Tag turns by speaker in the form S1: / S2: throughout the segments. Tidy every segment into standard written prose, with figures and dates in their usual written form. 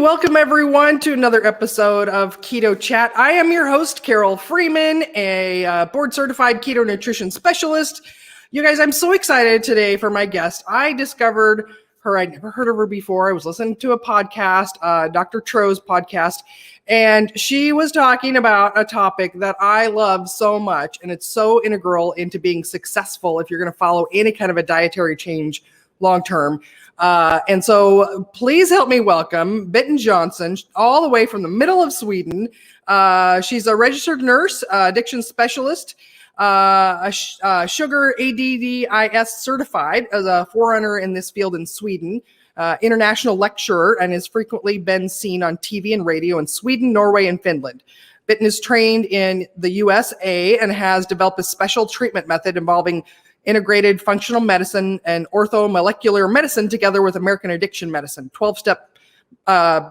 S1: welcome everyone to another episode of Keto Chat. I am your host, Carole Freeman, a board-certified keto nutrition specialist. You guys, I'm so excited today for my guest. I discovered her. I'd never heard of her before. I was listening to a podcast, Dr. Tro's podcast, and she was talking about a topic that I love so much, and it's so integral into being successful if you're going to follow any kind of a dietary change long-term. And so please help me welcome Bitten Jonsson, all the way from the middle of Sweden. She's a registered nurse, addiction specialist, sugar ADDIS certified as a forerunner in this field in Sweden, international lecturer, and has frequently been seen on TV and radio in Sweden, Norway, and Finland. Bitten is trained in the USA and has developed a special treatment method involving integrated functional medicine and orthomolecular medicine together with American addiction medicine, 12-step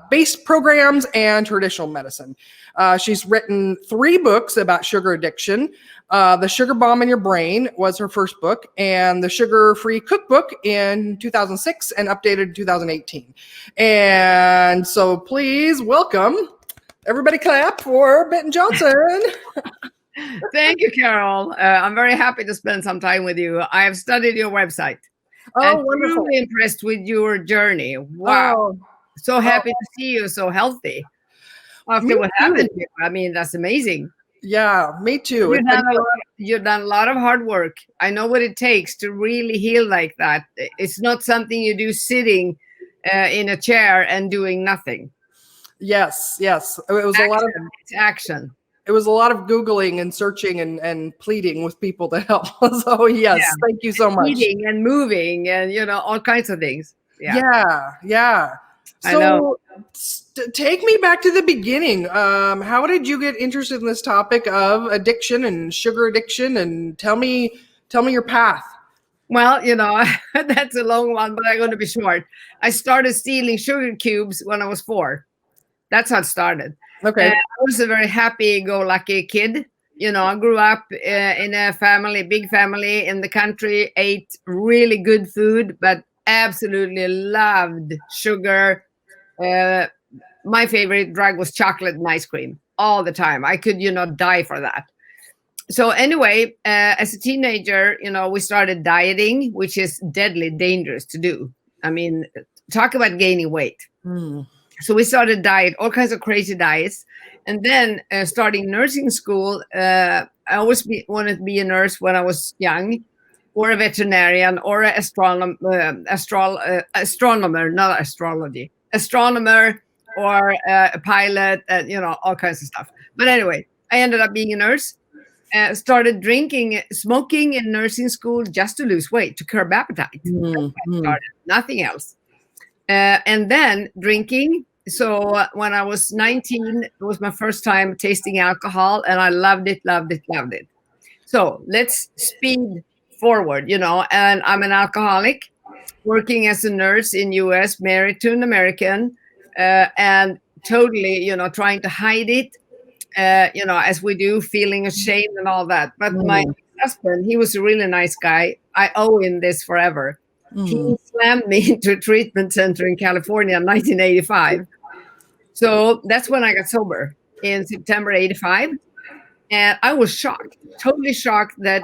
S1: based programs and traditional medicine. She's written 3 books about sugar addiction. The Sugar Bomb in Your Brain was her first book, and the Sugar Free Cookbook in 2006 and updated in 2018. And so please welcome, everybody clap for Bitten Jonsson.
S2: Thank you, Carole. I'm very happy to spend some time with you. I have studied your website.
S1: Oh, wonderful.
S2: Really impressed with your journey. Wow.
S1: Oh.
S2: So happy to see you so healthy after what happened to you. I mean, that's amazing.
S1: Yeah, me too.
S2: You've done a lot of hard work. I know what it takes to really heal like that. It's not something you do sitting in a chair and doing nothing.
S1: Yes. It was
S2: It's action.
S1: It was a lot of Googling and searching and pleading with people to help. So yes, yeah. Thank you so much.
S2: Pleading and moving and, all kinds of things.
S1: Yeah. So
S2: I know.
S1: Take me back to the beginning. How did you get interested in this topic of addiction and sugar addiction? And tell me your path.
S2: Well, that's a long one, but I'm going to be short. I started stealing sugar cubes when I was 4. That's how it started.
S1: Okay.
S2: I was a very happy-go-lucky kid. I grew up in a big family in the country, ate really good food, but absolutely loved sugar. My favorite drug was chocolate and ice cream all the time. I could, die for that. So anyway, as a teenager, we started dieting, which is deadly dangerous to do. I mean, talk about gaining weight. So we started all kinds of crazy diets. And then starting nursing school, I always wanted to be a nurse when I was young, or a veterinarian, or an astronomer, not astrology, astronomer, or a pilot, all kinds of stuff. But anyway, I ended up being a nurse, started smoking in nursing school just to lose weight, to curb appetite. Nothing else. And then drinking. So when I was 19, it was my first time tasting alcohol, and I loved it. So let's speed forward, and I'm an alcoholic working as a nurse in US, married to an American, and totally, trying to hide it, as we do, feeling ashamed and all that. But my husband, he was a really nice guy. I owe him this forever. He slammed me into a treatment center in California in 1985. So that's when I got sober in September 85. And I was shocked, totally shocked that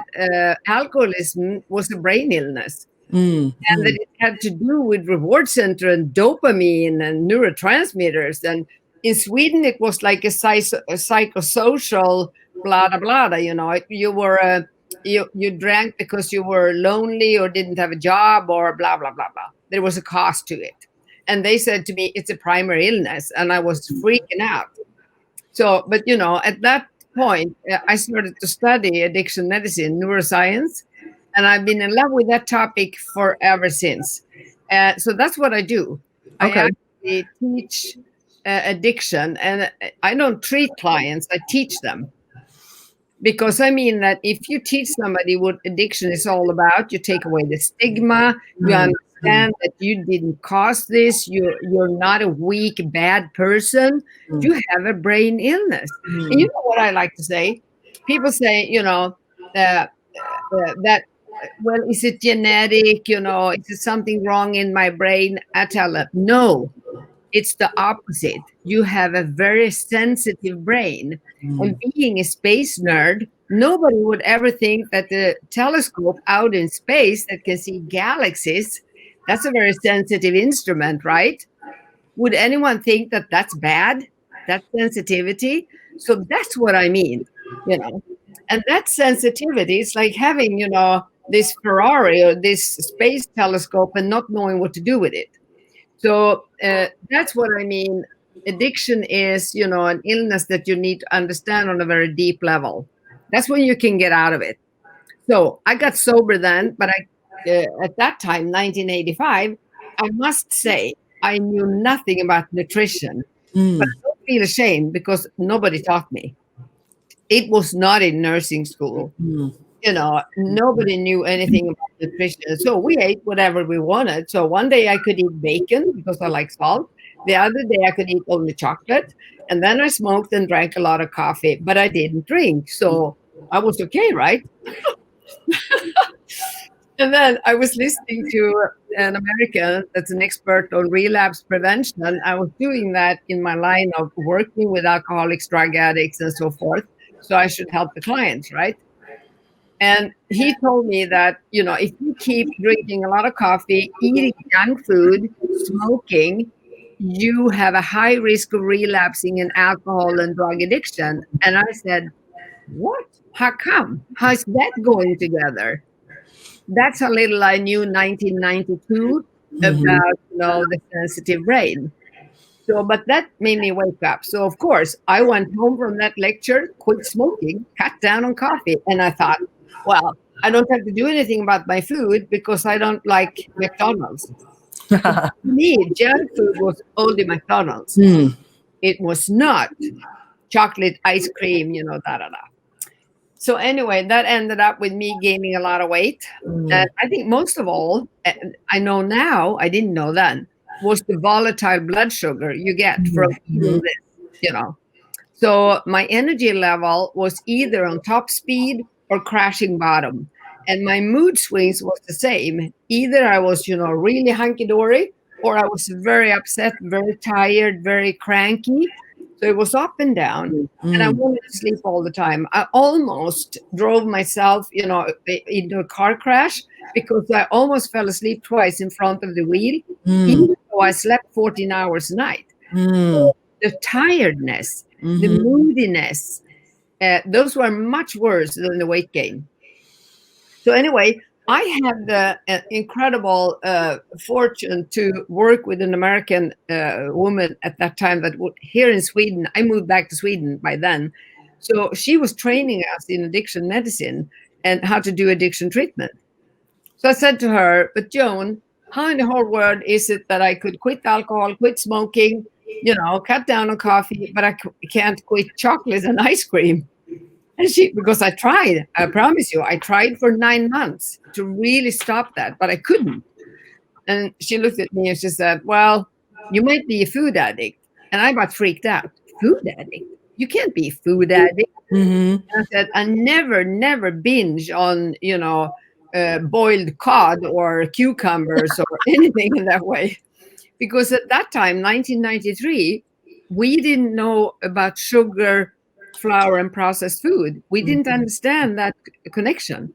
S2: alcoholism was a brain illness. And that it had to do with reward center and dopamine and neurotransmitters. And in Sweden, it was like a psychosocial blah, blah, blah. You were... You drank because you were lonely or didn't have a job or blah, blah, blah, blah. There was a cost to it. And they said to me, it's a primary illness. And I was freaking out. So, but, at that point, I started to study addiction medicine, neuroscience. And I've been in love with that topic forever since. So that's what I do.
S1: Okay.
S2: I actually teach addiction. And I don't treat clients, I teach them. Because I mean that if you teach somebody what addiction is all about, you take away the stigma, you understand that you didn't cause this, you're not a weak, bad person, you have a brain illness. And you know what I like to say? People say, that, well, is it genetic? Is it something wrong in my brain? I tell them, no, It's the opposite. You have a very sensitive brain. And being a space nerd, nobody would ever think that the telescope out in space that can see galaxies, that's a very sensitive instrument, right? Would anyone think that that's bad? That sensitivity? So that's what I mean, you know. And that sensitivity is like having, this Ferrari or this space telescope and not knowing what to do with it. So that's what I mean. Addiction is, an illness that you need to understand on a very deep level. That's when you can get out of it. So I got sober then, but at that time, 1985, I must say I knew nothing about nutrition. But I don't feel ashamed because nobody taught me. It was not in nursing school. Nobody knew anything about nutrition. So we ate whatever we wanted. So one day I could eat bacon because I like salt. The other day I could eat only chocolate. And then I smoked and drank a lot of coffee, but I didn't drink. So I was okay, right? And then I was listening to an American that's an expert on relapse prevention. I was doing that in my line of working with alcoholics, drug addicts, and so forth. So I should help the clients, right? And he told me that, if you keep drinking a lot of coffee, eating junk food, smoking, you have a high risk of relapsing in alcohol and drug addiction. And I said, what? How come? How's that going together? That's how little I knew 1992 about, the sensitive brain. So, but that made me wake up. So, of course, I went home from that lecture, quit smoking, cut down on coffee. And I thought, well, I don't have to do anything about my food because I don't like McDonald's. To me, junk food was only McDonald's. It was not chocolate ice cream, da-da-da. So anyway, that ended up with me gaining a lot of weight. And I think most of all, I know now, I didn't know then, was the volatile blood sugar you get from eating this, So my energy level was either on top speed or crashing bottom. And my mood swings was the same. Either I was, really hunky-dory, or I was very upset, very tired, very cranky. So it was up and down, and I wanted to sleep all the time. I almost drove myself, into a car crash because I almost fell asleep twice in front of the wheel, even though I slept 14 hours a night. So the tiredness, the moodiness, those were much worse than the weight gain. So anyway, I had the incredible fortune to work with an American woman at that time that here in Sweden. I moved back to Sweden by then. So she was training us in addiction medicine and how to do addiction treatment. So I said to her, but Joan, how in the whole world is it that I could quit alcohol, quit smoking, cut down on coffee, but I can't quit chocolate and ice cream? And because I tried, I promise you, I tried for 9 months to really stop that, but I couldn't. And she looked at me and she said, well, you might be a food addict. And I got freaked out. Food addict? You can't be a food addict. And I said, I never binge on, boiled cod or cucumbers or anything in that way. Because at that time, 1993, we didn't know about sugar, flour, and processed food. We didn't understand that connection.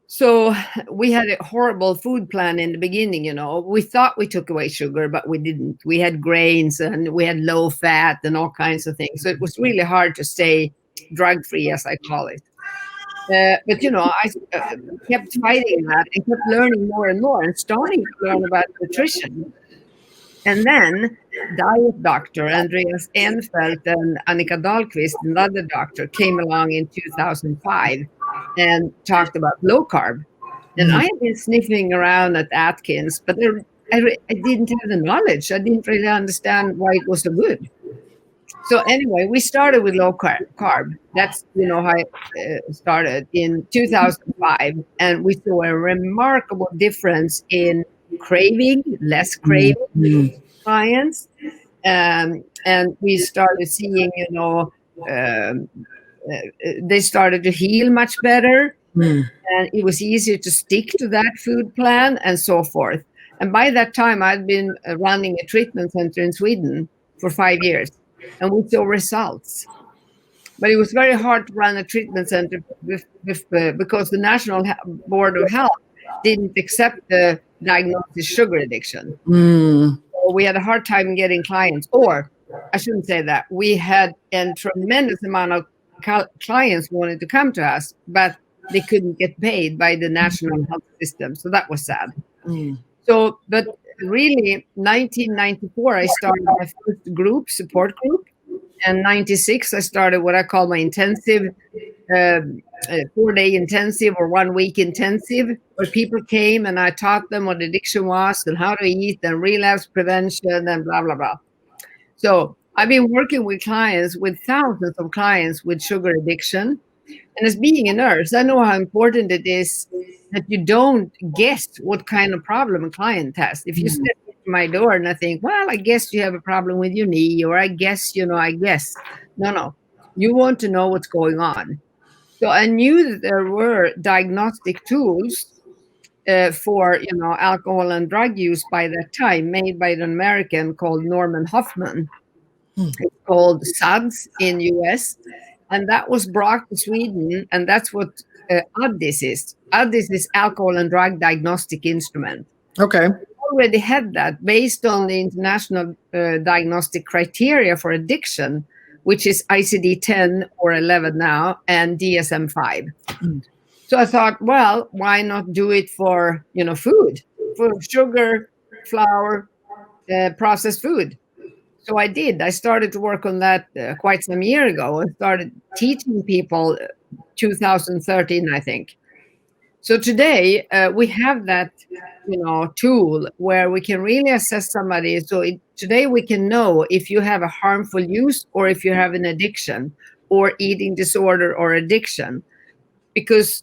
S2: So we had a horrible food plan in the beginning. We thought we took away sugar, but we didn't. We had grains and we had low fat and all kinds of things. So it was really hard to stay drug-free, as I call it. But I kept fighting that and kept learning more and more and starting to learn about nutrition. And then diet doctor Andreas Eenfeldt and Annika Dahlqvist, another doctor, came along in 2005 and talked about low carb. And I had been sniffing around at Atkins, but I didn't have the knowledge. I didn't really understand why it was so good. So anyway, we started with low carb. That's, how it started in 2005. And we saw a remarkable difference in craving, less craving clients. And we started seeing, they started to heal much better. And it was easier to stick to that food plan and so forth. And by that time, I'd been running a treatment center in Sweden for 5 years, and we saw results. But it was very hard to run a treatment center because the National Board of Health didn't accept the diagnosis sugar addiction. So we had a hard time getting clients, or I shouldn't say that. We had a tremendous amount of clients wanted to come to us, but they couldn't get paid by the national health system. So that was sad. So, but really, 1994, I started my first support group. And 96, I started what I call my intensive, 4-day intensive or 1 week intensive, where people came and I taught them what addiction was and how to eat and relapse prevention and blah, blah, blah. So I've been working with clients, with thousands of clients with sugar addiction. And as being a nurse, I know how important it is that you don't guess what kind of problem a client has. If you step into my door and I think, well, I guess you have a problem with your knee, or I guess. No. You want to know what's going on. So I knew that there were diagnostic tools for, alcohol and drug use by that time, made by an American called Norman Hoffman. It's called SADS in US. And that was brought to Sweden, and that's what ADDIS is. ADDIS is Alcohol and Drug Diagnostic Instrument.
S1: Okay.
S2: We already had that based on the international diagnostic criteria for addiction, which is ICD-10 or 11 now, and DSM-5. So I thought, well, why not do it for, food, for sugar, flour, processed food? So I did. I started to work on that quite some year ago. I started teaching people 2013, I think. So today we have that, tool where we can really assess somebody. So today we can know if you have a harmful use or if you have an addiction or eating disorder or addiction. Because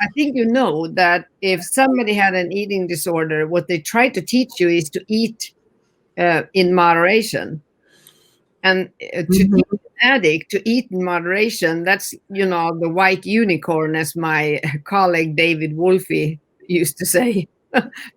S2: I think that if somebody had an eating disorder, what they try to teach you is to eat in moderation. And to teach an addict to eat in moderation, that's, the white unicorn, as my colleague David Wolfe used to say.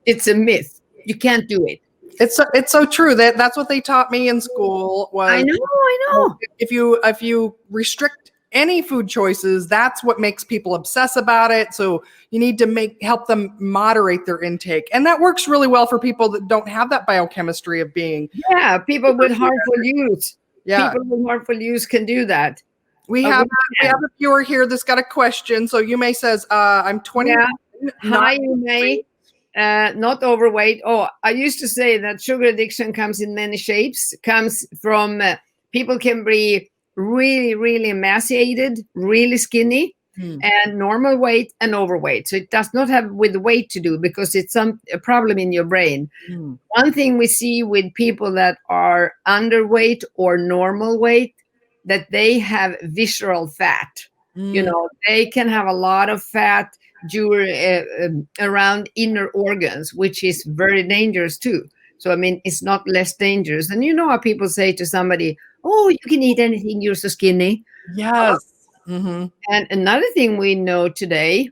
S2: It's a myth. You can't do it.
S1: It's so true. That's what they taught me in school. Was,
S2: I know.
S1: If you restrict any food choices, that's what makes people obsess about it. So you need to help them moderate their intake. And that works really well for people that don't have that biochemistry of being.
S2: Yeah, people with harmful use.
S1: Yeah.
S2: People with harmful use can do that.
S1: We have a viewer here that's got a question. So Yume says, I'm 20.
S2: Yeah. Hi, Yume. Not overweight. Oh, I used to say that sugar addiction comes in many shapes. Comes from people can be really, really emaciated, really skinny, and normal weight and overweight. So it does not have with weight to do because it's a problem in your brain. One thing we see with people that are underweight or normal weight, that they have visceral fat. They can have a lot of fat around inner organs, which is very dangerous too. So, it's not less dangerous. And how people say to somebody, oh, you can eat anything, you're so skinny.
S1: Yes.
S2: And another thing we know today,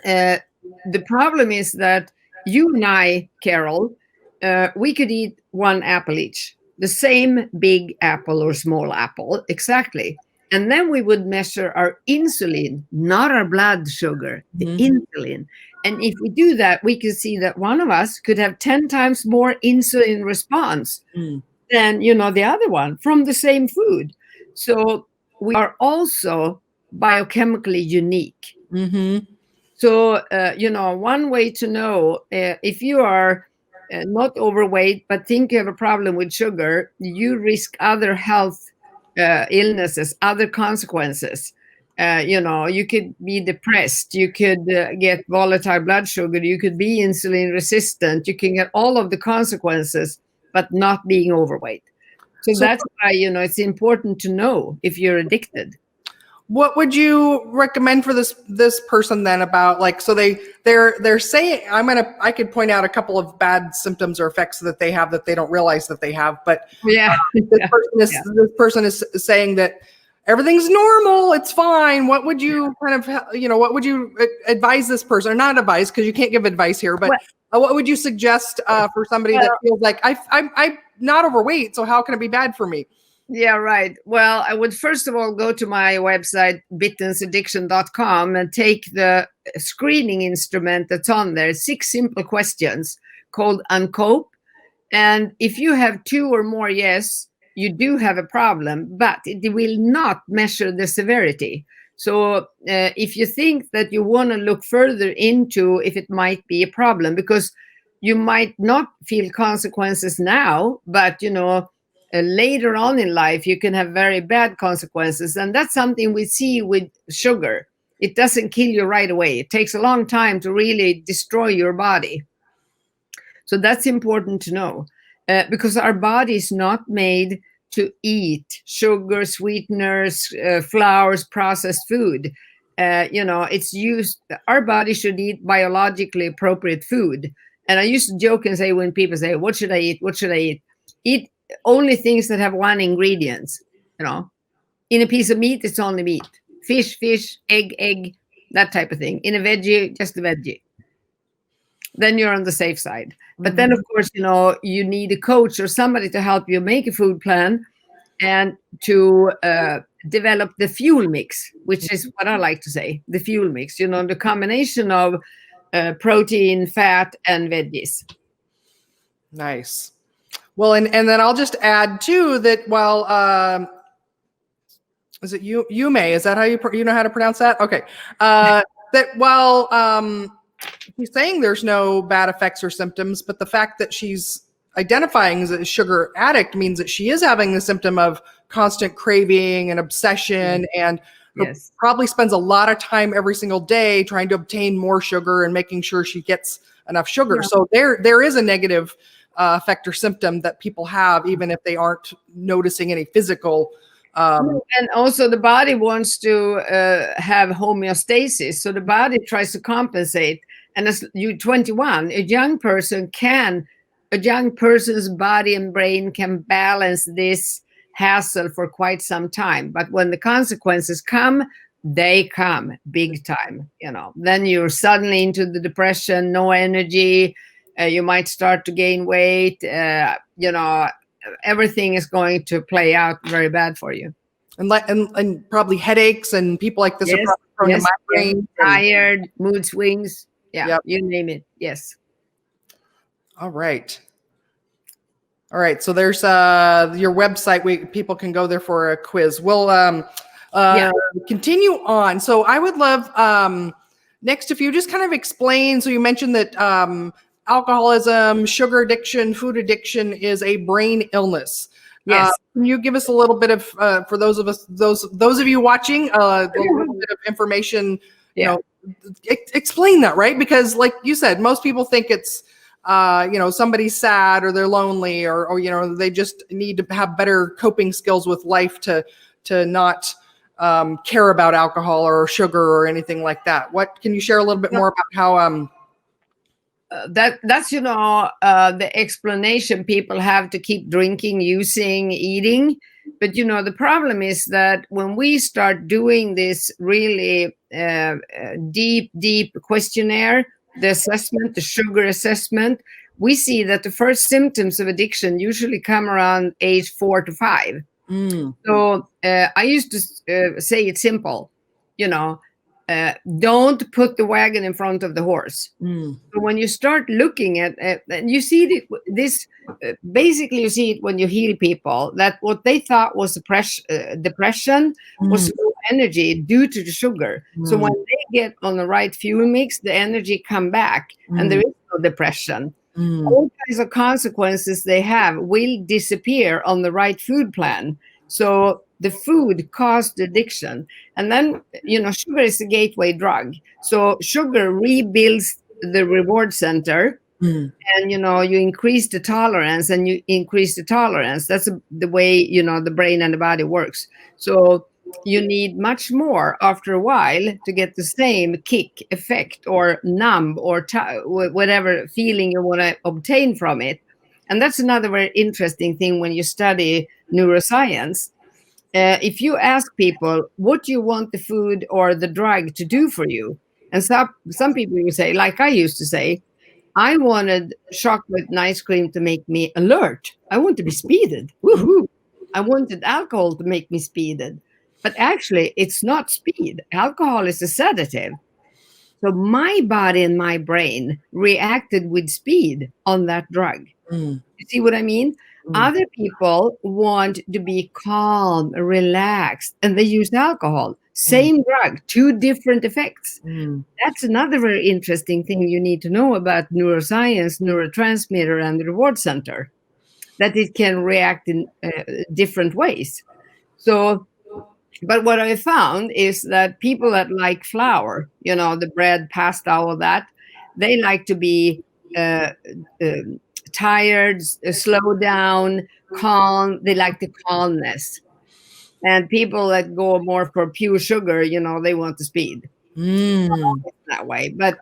S2: the problem is that you and I, Carole, we could eat one apple each, the same big apple or small apple, exactly. And then we would measure our insulin, not our blood sugar, the insulin. And if we do that, we can see that one of us could have 10 times more insulin response than, the other one from the same food. So we are also biochemically unique. So, one way to know if you are not overweight, but think you have a problem with sugar, you risk other health illnesses, other consequences. You could be depressed, you could get volatile blood sugar, you could be insulin resistant, you can get all of the consequences, but not being overweight. So that's why, it's important to know if you're addicted.
S1: What would you recommend for this person then about so they're saying I could point out a couple of bad symptoms or effects that they have that they don't realize that they have, but this person is saying that everything's normal, it's fine. What would you what would you advise this person, or not advise because you can't give advice here, but What would you suggest for somebody that feels like I'm not overweight, so how can it be bad for me?
S2: Yeah, right. Well, I would first of all go to my website, bittensaddiction.com, and take the screening instrument that's on there, 6 simple questions called Uncope. And if you have 2 or more yes, you do have a problem, but it will not measure the severity. So if you think that you want to look further into if it might be a problem, because you might not feel consequences now, but later on in life, you can have very bad consequences. And that's something we see with sugar. It doesn't kill you right away. It takes a long time to really destroy your body. So that's important to know because our body is not made to eat sugar, sweeteners, flours, processed food. It's used, our body should eat biologically appropriate food. And I used to joke and say, when people say, what should I eat? What should I eat? Eat only things that have 1 ingredient. In a piece of meat, it's only meat. Fish, egg, that type of thing. In a veggie, just a veggie. Then you're on the safe side. But then, of course, you need a coach or somebody to help you make a food plan and to develop the fuel mix, which is what I like to say, the fuel mix, the combination of protein, fat, and veggies.
S1: Nice. Well, and then I'll just add too that while is it Yume? Is that how you know how to pronounce that? Okay. That while he's saying there's no bad effects or symptoms, but the fact that she's identifying as a sugar addict means that she is having the symptom of constant craving and obsession, and probably spends a lot of time every single day trying to obtain more sugar and making sure she gets enough sugar. Yeah. So there is a negative effect or symptom that people have, even if they aren't noticing any physical.
S2: And also the body wants to have homeostasis. So the body tries to compensate. And as you're 21, a young person's body and brain can balance this hassle for quite some time. But when the consequences come, they come big time. Then you're suddenly into the depression, no energy. You might start to gain weight. Everything is going to play out very bad for you.
S1: And probably headaches, and people like this are probably prone to migraine.
S2: Tired, mood swings. Yeah, you name it. Yes.
S1: All right. So there's your website. People can go there for a quiz. We'll continue on. So I would love next if you just kind of explain. So you mentioned that alcoholism, sugar addiction, food addiction is a brain illness. Yes. Can you give us a little bit of for those of you watching a little bit of information? Explain that, right? Because like you said, most people think it's somebody's sad or they're lonely or they just need to have better coping skills with life to not care about alcohol or sugar or anything like that. What can you share a little bit more about how
S2: that's the explanation people have to keep drinking, using, eating. But the problem is that when we start doing this really deep questionnaire, the assessment, the sugar assessment, we see that the first symptoms of addiction usually come around age 4 to 5. So I used to say it's simple, don't put the wagon in front of the horse. So when you start looking at and you see this, basically you see it when you heal people, that what they thought was depression was low energy due to the sugar. So when they get on the right fuel mix, the energy come back and there is no depression. All kinds of consequences they have will disappear on the right food plan. So the food caused addiction. And then, sugar is a gateway drug. So sugar rebuilds the reward center. And, you increase the tolerance and you increase the tolerance. That's the way, the brain and the body works. So you need much more after a while to get the same kick effect or numb or whatever feeling you want to obtain from it. And that's another very interesting thing when you study neuroscience. If you ask people, what do you want the food or the drug to do for you? And some people will say, like I used to say, I wanted chocolate and ice cream to make me alert. I want to be speeded. Woohoo! I wanted alcohol to make me speeded. But actually, it's not speed. Alcohol is a sedative. So my body and my brain reacted with speed on that drug.
S1: Mm.
S2: You see what I mean?
S1: Mm.
S2: Other people want to be calm, relaxed, and they use alcohol. Same drug, two different effects.
S1: Mm.
S2: That's another very interesting thing you need to know about neuroscience, neurotransmitter, and the reward center, that it can react in different ways. So, but what I found is that people that like flour, the bread, pasta, all of that, they like to be uh, tired, slow down, calm. They like the calmness. And people that go more for pure sugar, they want the speed.
S1: Mm.
S2: That way. But,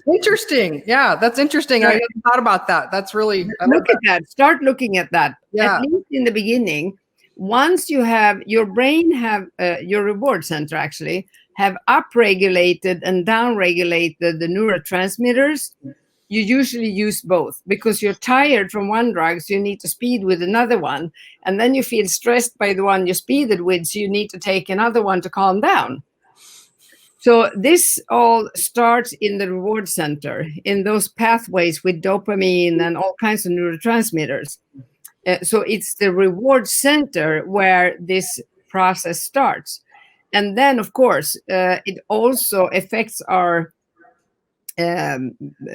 S1: Interesting. Yeah, that's interesting. I hadn't thought about that. That's really,
S2: look at that. Start looking at that.
S1: Yeah.
S2: At least in the beginning, once you have your brain your reward center actually have upregulated and downregulated the neurotransmitters, you usually use both because you're tired from one drug, so you need to speed with another one. And then you feel stressed by the one you speeded with, so you need to take another one to calm down. So this all starts in the reward center, in those pathways with dopamine and all kinds of neurotransmitters. So it's the reward center where this process starts. And then, of course, it also affects our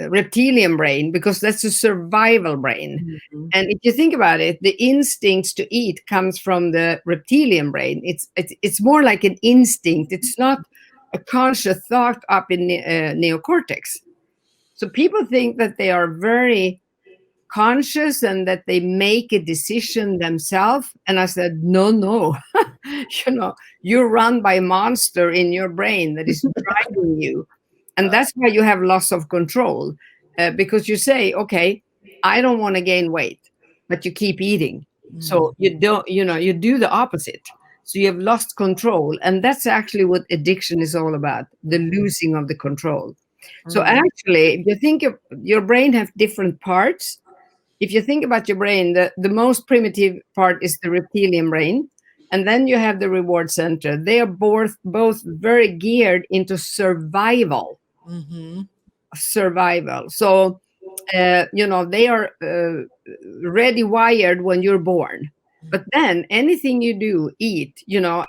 S2: reptilian brain, because that's a survival brain. Mm-hmm. And if you think about it, the instincts to eat comes from the reptilian brain. It's more like an instinct. It's not a conscious thought up in neocortex. So people think that they are very conscious and that they make a decision themselves. And I said, no, you're run by a monster in your brain that is driving you. And that's why you have loss of control, because you say, okay, I don't want to gain weight, but you keep eating. Mm. So you don't, you do the opposite. So you have lost control. And that's actually what addiction is all about, the losing of the control. Mm. So actually, if you think of your brain have different parts, if you think about your brain, the most primitive part is the reptilian brain. And then you have the reward center. They are both very geared into survival. Mm-hmm. Survival. So, they are ready wired when you're born. But then anything you do, eat,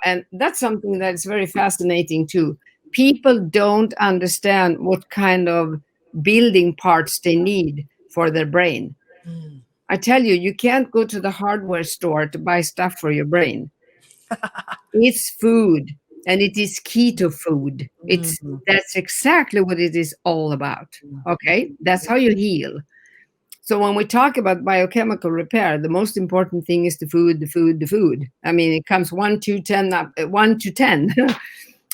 S2: and that's something that's very fascinating too. People don't understand what kind of building parts they need for their brain. Mm. I tell you, you can't go to the hardware store to buy stuff for your brain. It's food. And it is keto food. That's exactly what it is all about. Okay, that's how you heal. So when we talk about biochemical repair, the most important thing is the food. I mean, it comes 1 to 10.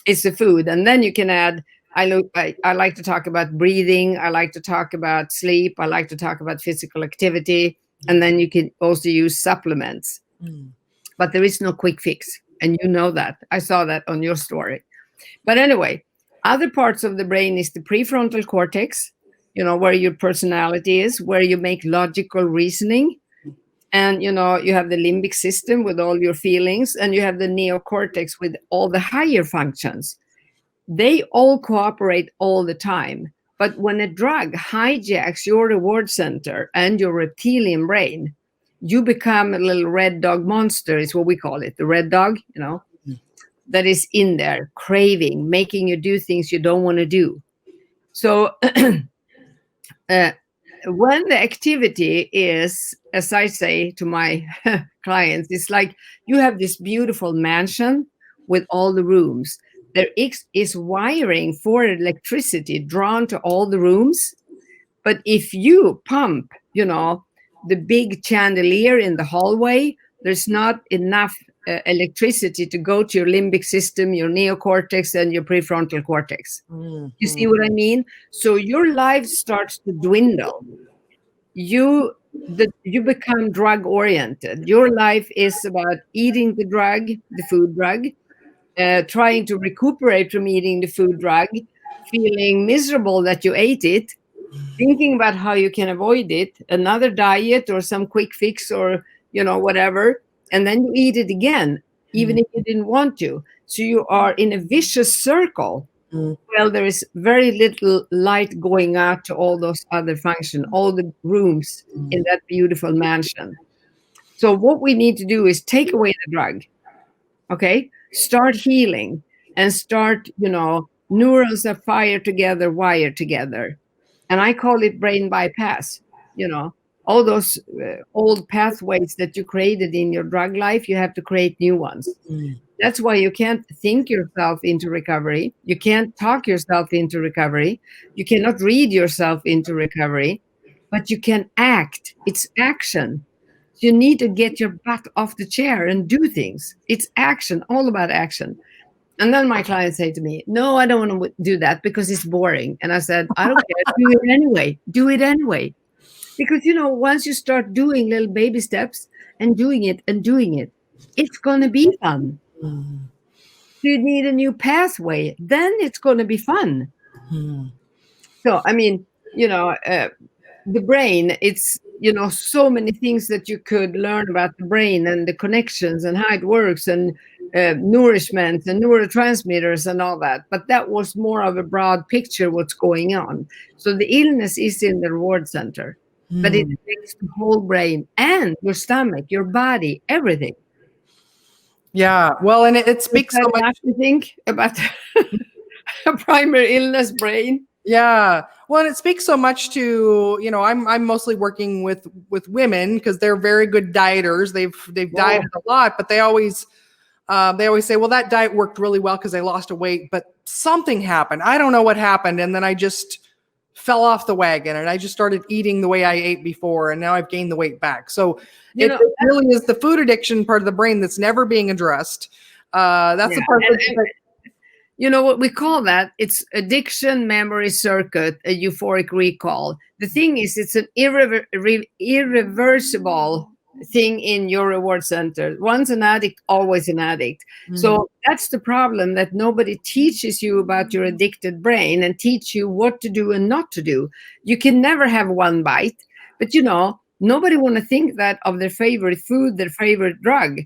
S2: It's the food, and then you can add. I like to talk about breathing. I like to talk about sleep. I like to talk about physical activity, and then you can also use supplements. But there is no quick fix. And you know that. I saw that on your story. But anyway, other parts of the brain is the prefrontal cortex, where your personality is, where you make logical reasoning. And, you have the limbic system with all your feelings, and you have the neocortex with all the higher functions. They all cooperate all the time. But when a drug hijacks your reward center and your reptilian brain, you become a little red dog monster, is what we call it. The red dog, that is in there, craving, making you do things you don't want to do. So when the activity is, as I say to my clients, it's like you have this beautiful mansion with all the rooms. There is wiring for electricity drawn to all the rooms. But if you pump, the big chandelier in the hallway, there's not enough electricity to go to your limbic system, your neocortex, and your prefrontal cortex. Mm-hmm. You see what I mean? So your life starts to dwindle. You become drug oriented. Your life is about eating the drug, the food drug, trying to recuperate from eating the food drug, feeling miserable that you ate it, thinking about how you can avoid it, another diet or some quick fix or, whatever, and then you eat it again, even if you didn't want to. So you are in a vicious circle. Well, there is very little light going out to all those other functions, all the rooms in that beautiful mansion. So what we need to do is take away the drug, okay? Start healing and start, neurons that fire together, wire together. And I call it brain bypass, all those old pathways that you created in your drug life, you have to create new ones. That's why you can't think yourself into recovery. You can't talk yourself into recovery. You cannot read yourself into recovery, but you can act. It's action. You need to get your butt off the chair and do things. It's action, all about action. And then my clients say to me, no, I don't want to do that because it's boring. And I said, I don't care. Do it anyway. Do it anyway. Because, once you start doing little baby steps and doing it, it's going to be fun. You need a new pathway. Then it's going to be fun. So, the brain, it's, so many things that you could learn about the brain and the connections and how it works and nourishment and neurotransmitters and all that. But that was more of a broad picture what's going on. So the illness is in the reward center, but it affects the whole brain and your stomach, your body, everything.
S1: Yeah, well, and it speaks so much.
S2: To think about a primary illness brain.
S1: Yeah, well, and it speaks so much to, I'm mostly working with women because they're very good dieters. They've dieted a lot, but they always say, well, that diet worked really well because I lost a weight, but something happened. I don't know what happened, and then I just fell off the wagon and I just started eating the way I ate before, and now I've gained the weight back. So it really is the food addiction part of the brain that's never being addressed. That's the part
S2: what we call that? It's addiction memory circuit, a euphoric recall. The thing is, it's an irreversible thing in your reward center. Once an addict, always an addict. So that's the problem, that nobody teaches you about your addicted brain and teach you what to do and not to do. You can never have one bite, but nobody want to think that of their favorite food, their favorite drug.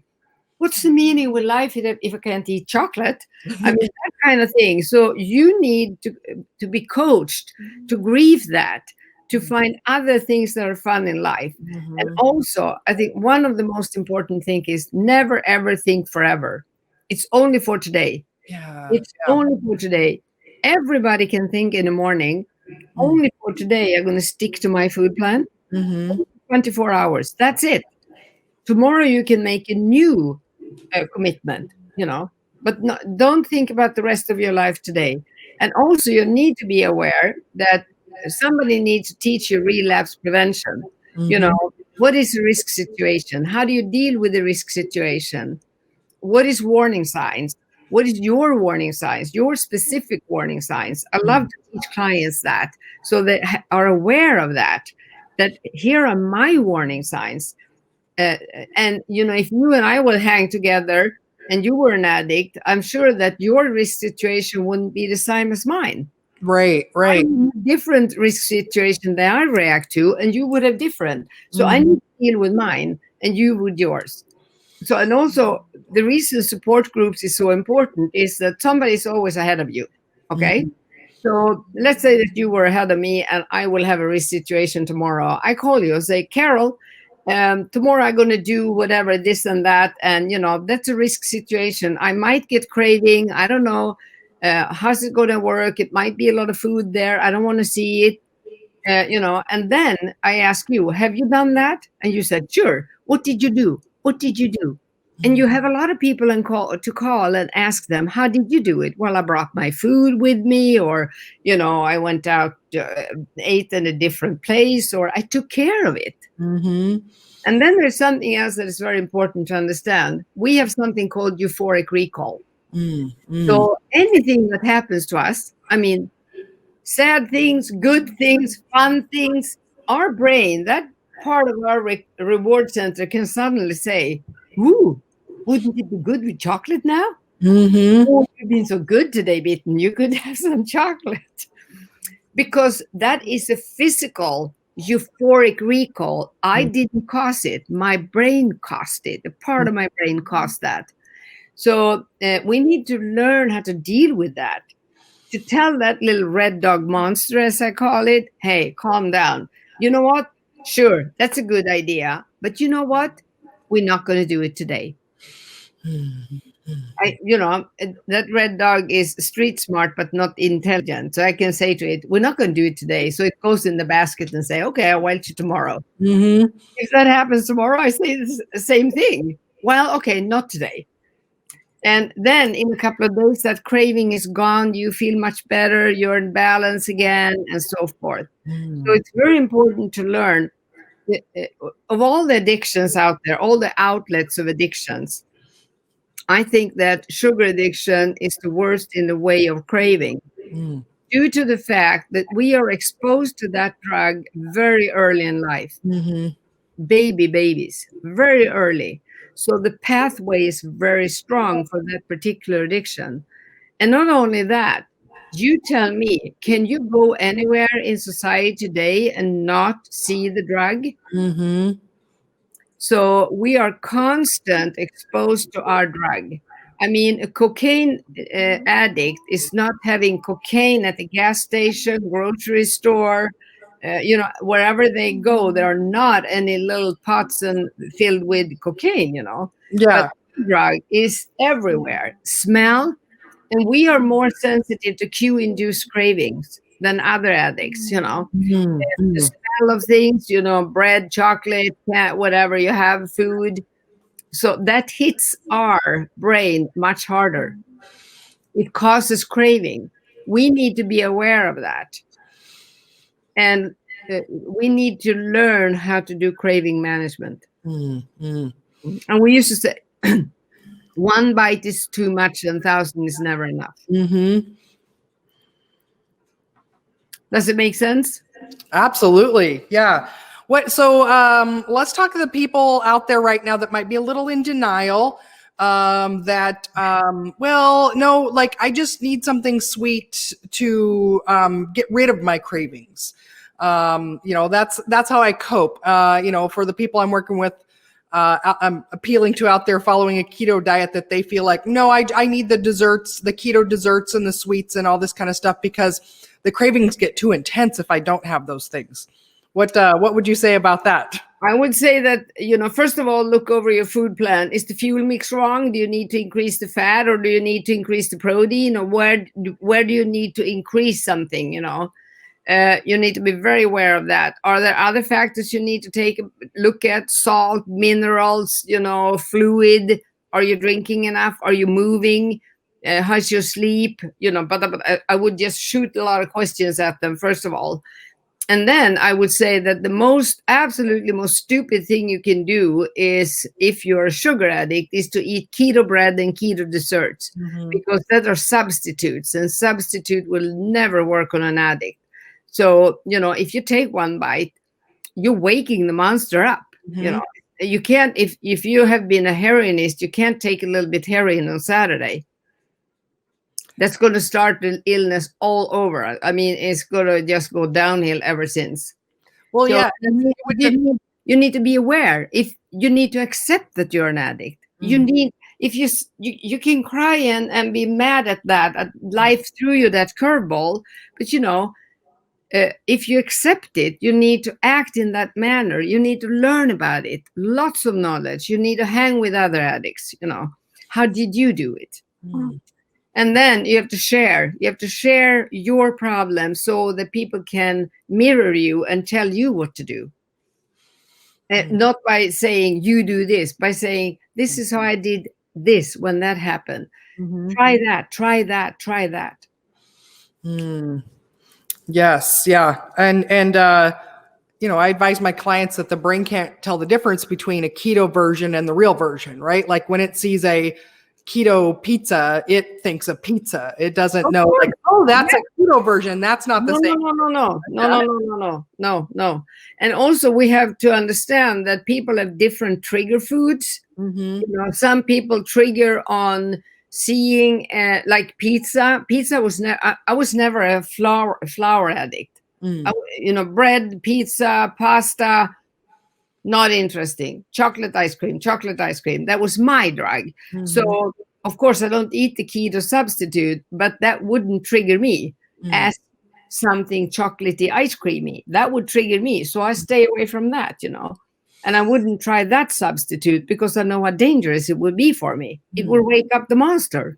S2: What's the meaning with life if I can't eat chocolate? That kind of thing. So you need to be coached to grieve that, to find other things that are fun in life. And also, I think one of the most important things is never, ever think forever. It's only for today. Only for today. Everybody can think in the morning, only for today, I'm going to stick to my food plan. 24 hours. That's it. Tomorrow you can make a new commitment, but don't think about the rest of your life today. And also you need to be aware that somebody needs to teach you relapse prevention. What is the risk situation? How do you deal with the risk situation? What is warning signs? What is your warning signs, your specific warning signs? I love to teach clients that, so they are aware of that here are my warning signs. And if you and I will hang together and you were an addict, I'm sure that your risk situation wouldn't be the same as mine.
S1: Right.
S2: Different risk situation that I react to, and you would have different. So I need to deal with mine and you with yours. So, and also the reason support groups is so important is that somebody is always ahead of you. Okay. So let's say that you were ahead of me and I will have a risk situation tomorrow. I call you and say, Carole, tomorrow I'm going to do whatever, this and that. And, that's a risk situation. I might get craving. I don't know. How's it going to work? It might be a lot of food there. I don't want to see it, and then I ask you, have you done that? And you said, sure. What did you do? What did you do? And you have a lot of people to call and ask them, how did you do it? Well, I brought my food with me, or, I went out, ate in a different place, or I took care of it. And then there's something else that is very important to understand. We have something called euphoric recall. So anything that happens to us, sad things, good things, fun things, our brain, that part of our reward center can suddenly say, ooh, wouldn't it be good with chocolate now? Oh, you've been so good today, Bitten. You could have some chocolate. because that is a physical euphoric recall. I didn't cause it. My brain caused it. A part of my brain caused that. So we need to learn how to deal with that. To tell that little red dog monster, as I call it, hey, calm down. You know what? Sure, that's a good idea. But you know what? We're not going to do it today. That red dog is street smart, but not intelligent. So I can say to it, we're not going to do it today. So it goes in the basket and say, okay, I'll watch you tomorrow.
S1: Mm-hmm.
S2: If that happens tomorrow, I say the same thing. Well, okay, not today. And then in a couple of days, that craving is gone. You feel much better. You're in balance again, and so forth. So it's very important to learn of all the addictions out there, all the outlets of addictions. I think that sugar addiction is the worst in the way of craving, due to the fact that we are exposed to that drug very early in life. Babies, very early. So the pathway is very strong for that particular addiction. And not only that, you tell me, can you go anywhere in society today and not see the drug? So we are constant exposed to our drug. I mean, a cocaine addict is not having cocaine at the gas station, grocery store, wherever they go. There are not any little pots filled with cocaine,
S1: Yeah.
S2: But drug is everywhere. Smell, and we are more sensitive to cue-induced cravings than other addicts, The smell of things, bread, chocolate, whatever you have, food. So that hits our brain much harder. It causes craving. We need to be aware of that. And we need to learn how to do craving management. And we used to say, one bite is too much and 1,000 is never enough. Does it make sense?
S1: Absolutely. Yeah. So let's talk to the people out there right now that might be a little in denial. I just need something sweet to get rid of my cravings. That's how I cope. For the people I'm working with, I'm appealing to out there following a keto diet, that they feel like, no, I need the desserts, the keto desserts and the sweets and all this kind of stuff, because the cravings get too intense if I don't have those things. What would you say about that?
S2: I would say that, first of all, look over your food plan. Is the fuel mix wrong? Do you need to increase the fat, or do you need to increase the protein, or where do you need to increase something? You need to be very aware of that. Are there other factors you need to take a look at? Salt, minerals, fluid. Are you drinking enough? Are you moving? How's your sleep? But I would just shoot a lot of questions at them, first of all. And then I would say that the absolutely most stupid thing you can do is, if you're a sugar addict, is to eat keto bread and keto desserts, because that are substitutes, and substitute will never work on an addict. So, if you take one bite, you're waking the monster up. You can't, if you have been a heroinist, you can't take a little bit heroin on Saturday. That's going to start the illness all over. I mean, it's going to just go downhill ever since.
S1: Well,
S2: so
S1: yeah.
S2: You need to be aware. If you need to accept that you're an addict, you need, if you can cry and be mad at that, at life threw you that curveball, but if you accept it, you need to act in that manner. You need to learn about it. Lots of knowledge. You need to hang with other addicts. How did you do it? And then you have to share. You have to share your problem so that people can mirror you and tell you what to do. Not by saying, you do this, by saying, this is how I did this when that happened. Try that, try that, try that.
S1: Yes. Yeah. And I advise my clients that the brain can't tell the difference between a keto version and the real version, right? Like when it sees a keto pizza, it thinks of pizza. It doesn't know, like, oh, that's a keto version. That's not the same.
S2: No. And also we have to understand that people have different trigger foods. Some people trigger on seeing like pizza. Pizza was I was never a flour addict. Bread, pizza, pasta, not interesting. Chocolate ice cream. That was my drug. So of course I don't eat the keto substitute, but that wouldn't trigger me as something chocolatey, ice creamy. That would trigger me. So I stay away from that, and I wouldn't try that substitute because I know how dangerous it would be for me. It will wake up the monster.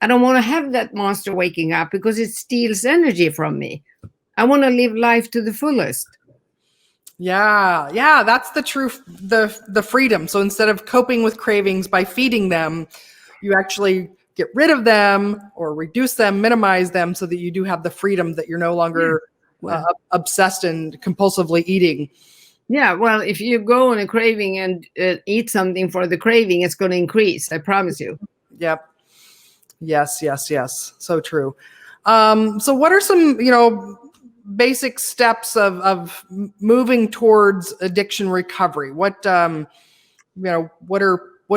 S2: I don't want to have that monster waking up because it steals energy from me. I want to live life to the fullest.
S1: Yeah, that's the truth, the freedom. So instead of coping with cravings by feeding them, you actually get rid of them or reduce them, minimize them, so that you do have the freedom that you're no longer obsessed and compulsively eating.
S2: Yeah, well, if you go on a craving and eat something for the craving, it's going to increase. I promise you.
S1: Yep. Yes. So true. So what are some, basic steps of moving towards addiction recovery? What do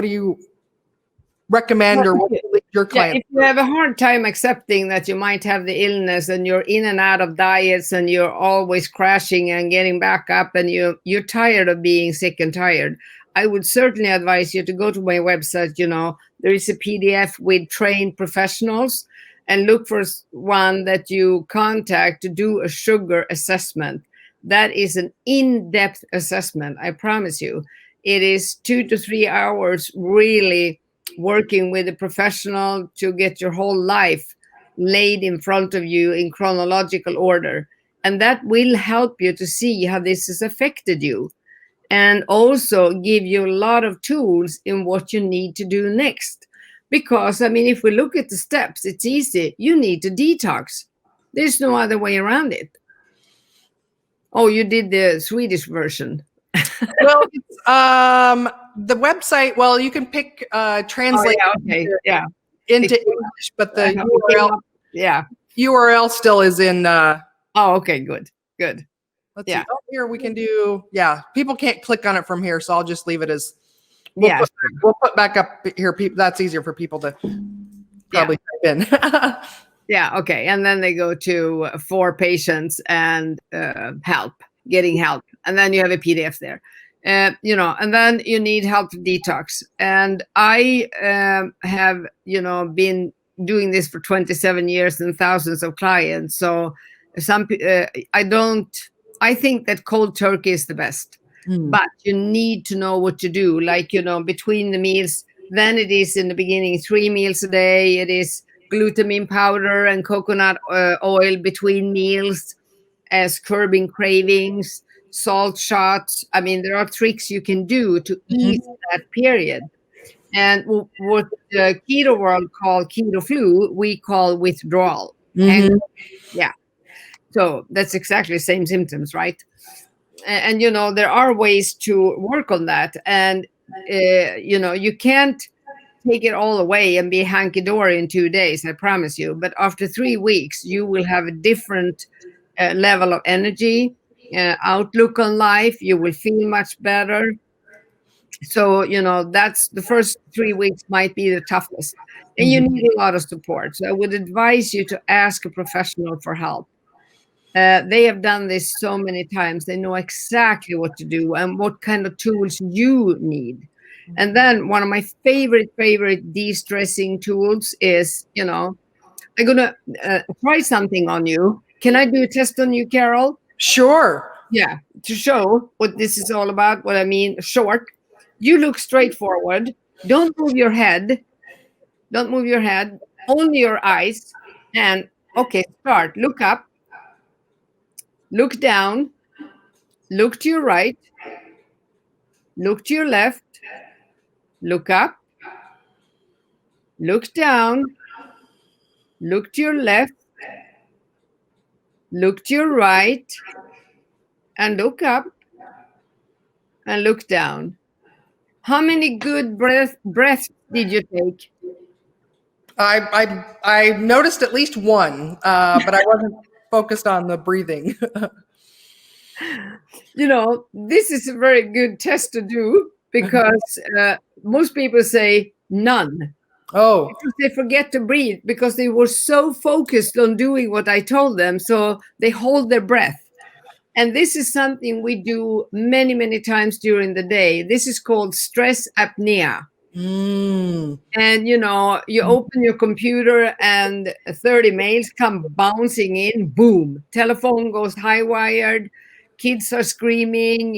S1: you recommend, or what your client?
S2: If you have a hard time accepting that you might have the illness and you're in and out of diets and you're always crashing and getting back up and you're tired of being sick and tired, I would certainly advise you to go to my website. There is a PDF with trained professionals, and look for one that you contact to do a sugar assessment. That is an in-depth assessment, I promise you. It is 2 to 3 hours really working with a professional to get your whole life laid in front of you in chronological order. And that will help you to see how this has affected you, and also give you a lot of tools in what you need to do next. Because, if we look at the steps, it's easy. You need to detox. There's no other way around it. Oh, you did the Swedish version.
S1: Well, the website, you can pick translate into English, but the URL, URL still is in.
S2: Okay, good.
S1: Let's see. Oh, here we can do. Yeah, people can't click on it from here, so I'll just leave it as. We'll put back up here. That's easier for people to probably type in.
S2: Okay. And then they go to for patients and getting help. And then you have a PDF there. And then you need help to detox. And I have, been doing this for 27 years and thousands of clients. So I think that cold turkey is the best. But you need to know what to do, like, between the meals. Then it is in the beginning 3 meals a day. It is glutamine powder and coconut oil between meals as curbing cravings, salt shots. There are tricks you can do to ease that period. And what the keto world call keto flu, we call withdrawal. And, so that's exactly the same symptoms, right? And there are ways to work on that, and you can't take it all away and be hunky-dory in 2 days, I promise you. But after 3 weeks, you will have a different level of energy, outlook on life. You will feel much better. So that's the first 3 weeks might be the toughest, and you need a lot of support. So I would advise you to ask a professional for help. They have done this so many times. They know exactly what to do and what kind of tools you need. And then one of my favorite de-stressing tools is, I'm going to try something on you. Can I do a test on you, Carole?
S1: Sure.
S2: Yeah, to show what this is all about, what I mean, short. You look straight forward. Don't move your head. Only your eyes. And, okay, start. Look up. Look down, look to your right, look to your left, look up, look down, look to your left, look to your right, and look up, and look down. How many good breaths did you take?
S1: I noticed at least one, but I wasn't focused on the breathing.
S2: This is a very good test to do because most people say none.
S1: Oh.
S2: Because they forget to breathe because they were so focused on doing what I told them. So they hold their breath. And this is something we do many, many times during the day. This is called stress apnea. And you open your computer and 30 mails come bouncing in, boom, telephone goes high wired, kids are screaming,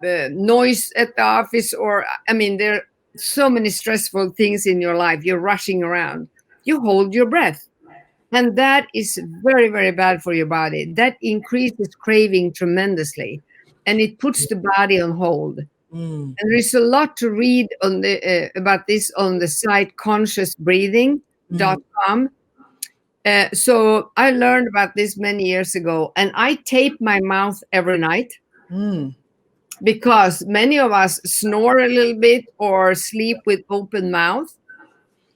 S2: the noise at the office, there are so many stressful things in your life. You're rushing around. You hold your breath. And that is very, very bad for your body. That increases craving tremendously. And it puts the body on hold. And there's a lot to read on about this on the site consciousbreathing.com. So I learned about this many years ago. And I tape my mouth every night. Because many of us snore a little bit or sleep with open mouth.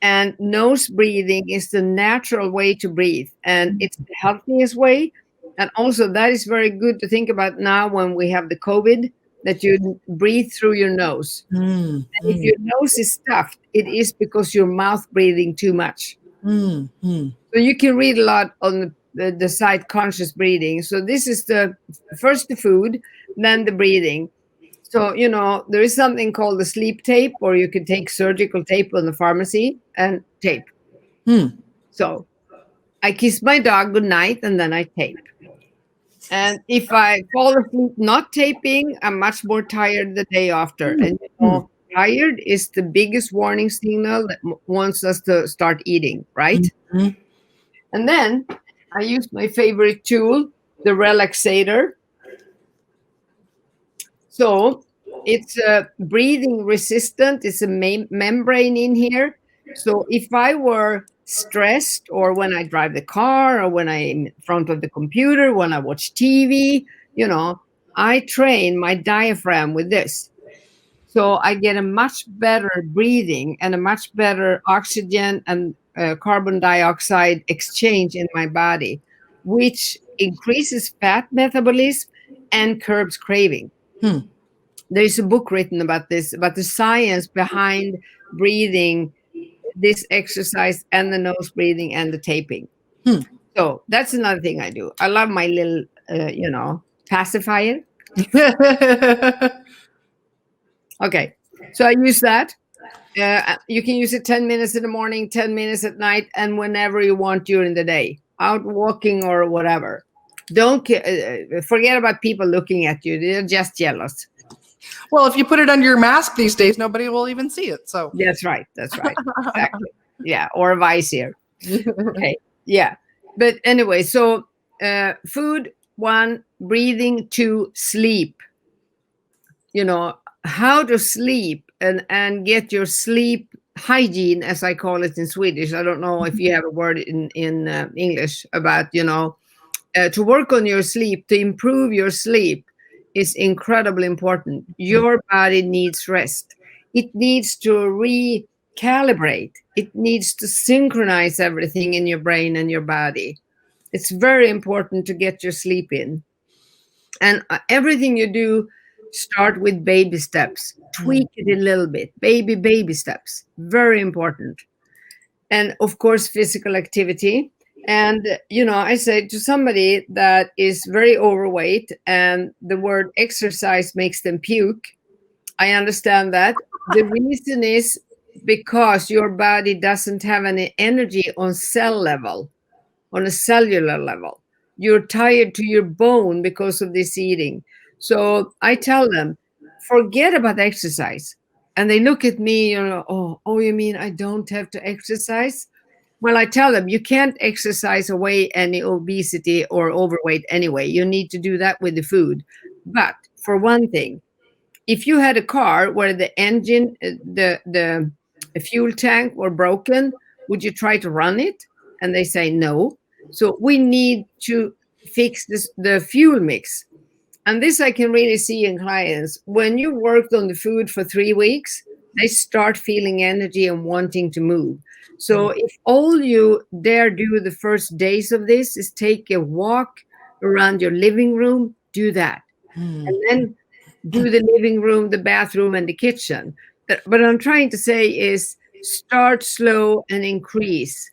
S2: And nose breathing is the natural way to breathe. And it's the healthiest way. And also that is very good to think about now when we have the COVID, that you breathe through your nose. And if your nose is stuffed, it is because your mouth breathing too much. So you can read a lot on the site Conscious Breathing. So this is first the food, then the breathing. So, there is something called the sleep tape, or you can take surgical tape on the pharmacy and tape. So I kiss my dog goodnight and then I tape. And if I fall asleep not taping, I'm much more tired the day after. And tired is the biggest warning signal that wants us to start eating, right? And then I use my favorite tool, the relaxator. So it's breathing resistant. It's a membrane in here. So if I were stressed, or when I drive the car, or when I'm in front of the computer, when I watch TV, I train my diaphragm with this. So I get a much better breathing and a much better oxygen and carbon dioxide exchange in my body, which increases fat metabolism and curbs craving. There is a book written about this, about the science behind breathing, this exercise, and the nose breathing and the taping. So that's another thing I do. I love my little, pacifier. Okay, so I use that. You can use it 10 minutes in the morning, 10 minutes at night, and whenever you want during the day, out walking or whatever. Don't forget about people looking at you. They're just jealous.
S1: Well, if you put it under your mask these days, nobody will even see it. So
S2: that's right. Exactly. Yeah, or a visor. Okay. Yeah. But anyway, so food, 1, breathing, 2, sleep. How to sleep and get your sleep hygiene, as I call it in Swedish. I don't know if you have a word in English about, to work on your sleep, to improve your sleep is incredibly important. Your body needs rest. It needs to recalibrate. It needs to synchronize everything in your brain and your body. It's very important to get your sleep in. And everything you do, start with baby steps. Tweak it a little bit. Baby steps. Very important. And of course, physical activity. And, I say to somebody that is very overweight and the word exercise makes them puke, I understand that. The reason is because your body doesn't have any energy on cell level, on a cellular level. You're tired to your bone because of this eating. So I tell them, forget about exercise. And they look at me, oh, you mean I don't have to exercise? Well, I tell them, you can't exercise away any obesity or overweight anyway. You need to do that with the food. But for one thing, if you had a car where the engine, the fuel tank were broken, would you try to run it? And they say no. So we need to fix the fuel mix. And this I can really see in clients. When you worked on the food for 3 weeks, they start feeling energy and wanting to move. So if all you dare do the first days of this is take a walk around your living room, do that. And then do the living room, the bathroom, and the kitchen. But what I'm trying to say is start slow and increase.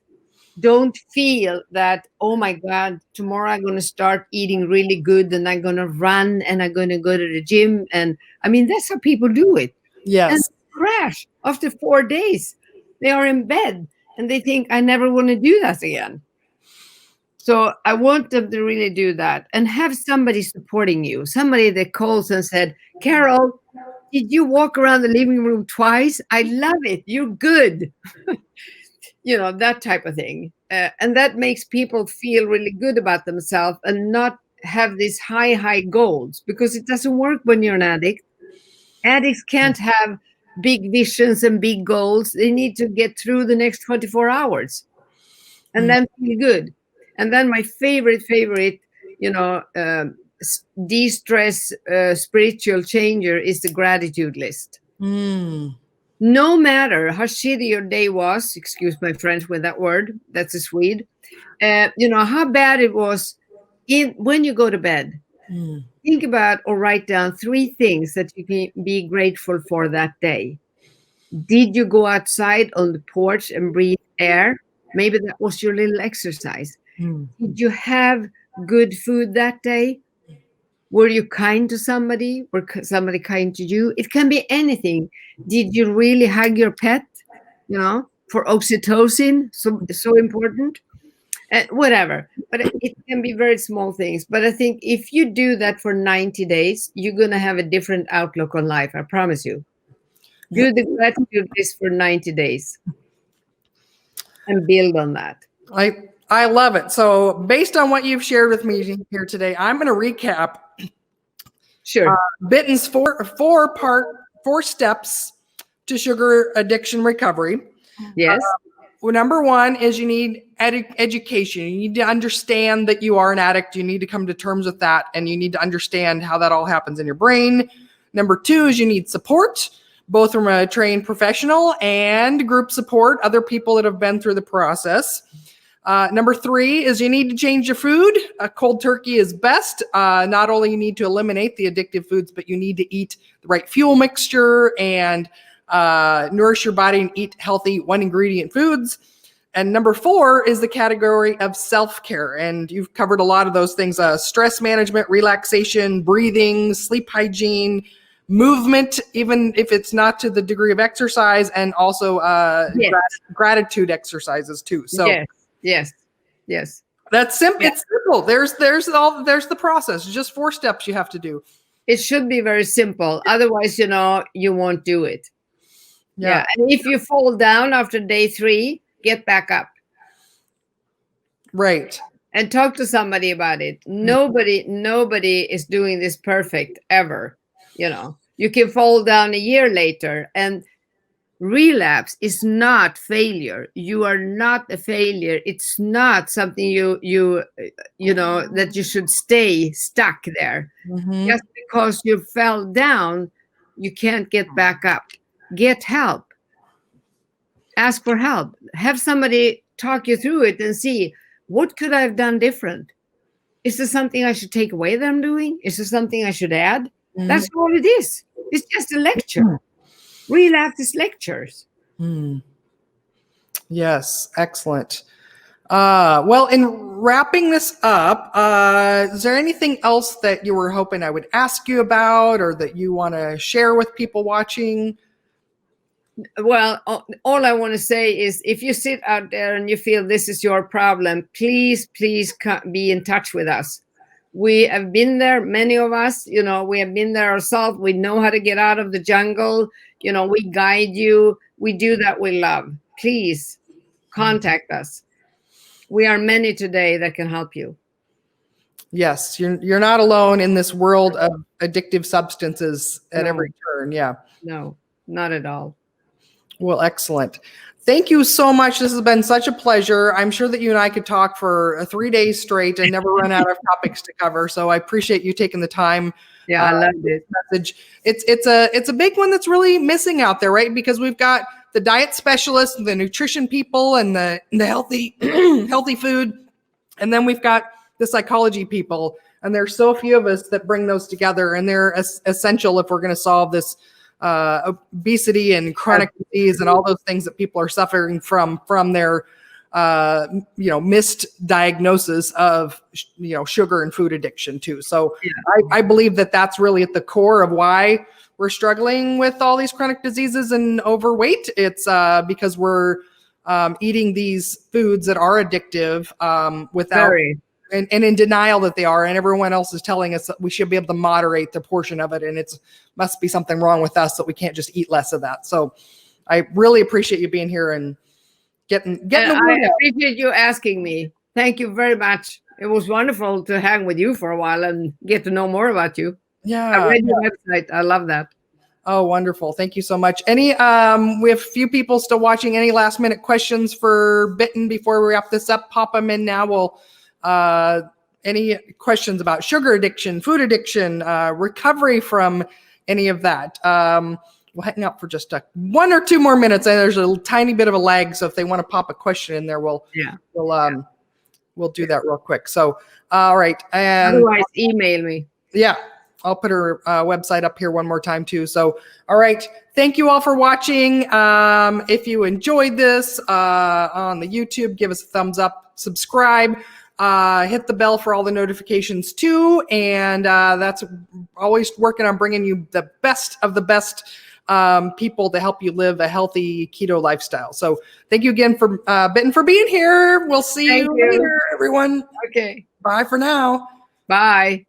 S2: Don't feel that, oh my God, tomorrow I'm going to start eating really good and I'm going to run and I'm going to go to the gym. And I mean, that's how people do it.
S1: Yes.
S2: And crash after 4 days. They are in bed and they think, I never want to do that again. So I want them to really do that and have somebody supporting you. Somebody that calls and said, Carole, did you walk around the living room twice? I love it. You're good. That type of thing. And that makes people feel really good about themselves and not have these high goals, because it doesn't work when you're an addict. Addicts can't have big visions and big goals. They need to get through the next 24 hours and then feel good. And then my favorite, de-stress spiritual changer is the gratitude list. No matter how shitty your day was, excuse my French with that word, that's a Swede, how bad it was when you go to bed, think about or write down 3 things that you can be grateful for that day. Did you go outside on the porch and breathe air? Maybe that was your little exercise. Did you have good food that day? Were you kind to somebody? Were somebody kind to you? It can be anything. Did you really hug your pet? For oxytocin, so important. Whatever. But it can be very small things. But I think if you do that for 90 days, you're going to have a different outlook on life. I promise you. Do the gratitude list for 90 days and build on that.
S1: I love it. So based on what you've shared with me here today, I'm going to recap.
S2: Sure.
S1: Bitten's four steps to sugar addiction recovery.
S2: Yes.
S1: Number 1 is you need education. You need to understand that you are an addict. You need to come to terms with that, and you need to understand how that all happens in your brain. Number 2 is you need support, both from a trained professional and group support, other people that have been through the process. Number 3 is you need to change your food. Cold turkey is best. Not only you need to eliminate the addictive foods, but you need to eat the right fuel mixture and nourish your body and eat healthy 1-ingredient foods. And number 4 is the category of self-care. And you've covered a lot of those things: stress management, relaxation, breathing, sleep hygiene, movement, even if it's not to the degree of exercise, and also gratitude exercises too. So
S2: yes.
S1: That's simple. Yeah. It's simple. There's the process. Just 4 steps you have to do.
S2: It should be very simple. Otherwise, you won't do it. Yeah. And if you fall down after day 3, get back up.
S1: Right.
S2: And talk to somebody about it. Nobody is doing this perfect ever. You can fall down a year later, and relapse is not failure. You are not a failure. It's not something that you should stay stuck there. Just because you fell down, you can't get back up. Get help. Ask for help. Have somebody talk you through it and see, what could I have done different? Is there something I should take away that I'm doing? Is there something I should add? That's all it is. It's just a lecture. Relapse is lectures.
S1: Yes, excellent. Well, in wrapping this up, is there anything else that you were hoping I would ask you about, or that you want to share with people watching?
S2: Well, all I want to say is, if you sit out there and you feel this is your problem, please be in touch with us. We have been there, many of us, we have been there ourselves. We know how to get out of the jungle. We guide you. We do that with love. Please contact us. We are many today that can help you.
S1: Yes, you're not alone in this world of addictive substances at every turn. Yeah.
S2: No, not at all.
S1: Well, excellent. Thank you so much. This has been such a pleasure. I'm sure that you and I could talk for 3 days straight and never run out of topics to cover. So I appreciate you taking the time.
S2: Yeah, I love this
S1: message. It's a big one that's really missing out there, right? Because we've got the diet specialists, the nutrition people, and the healthy healthy food, and then we've got the psychology people. And there's so few of us that bring those together, and they're essential if we're going to solve this obesity and chronic disease and all those things that people are suffering from their missed diagnosis of sugar and food addiction too. So I believe that that's really at the core of why we're struggling with all these chronic diseases and overweight. It's because we're eating these foods that are addictive without and in denial that they are, and everyone else is telling us that we should be able to moderate the portion of it, and it's must be something wrong with us that we can't just eat less of that. So I really appreciate you being here and getting the word out.
S2: I appreciate you asking me. Thank you very much. It was wonderful to hang with you for a while and get to know more about you.
S1: Yeah,
S2: I read your website. I love that.
S1: Oh, wonderful. Thank you so much. We have a few people still watching. Any last minute questions for Bitten before we wrap this up? Pop them in now. We'll any questions about sugar addiction, food addiction, recovery from any of that? We'll hang out for just 1 or 2 more minutes. And there's a tiny bit of a lag, so if they want to pop a question in there, we'll do that real quick. So, all right. And
S2: otherwise, email me.
S1: Yeah. I'll put her website up here one more time too. So, all right. Thank you all for watching. If you enjoyed this on the YouTube, give us a thumbs up, subscribe, hit the bell for all the notifications too. And that's always working on bringing you the best of the best people to help you live a healthy keto lifestyle. So thank you again for Bitten for being here. We'll see you later, everyone.
S2: Okay.
S1: Bye for now.
S2: Bye.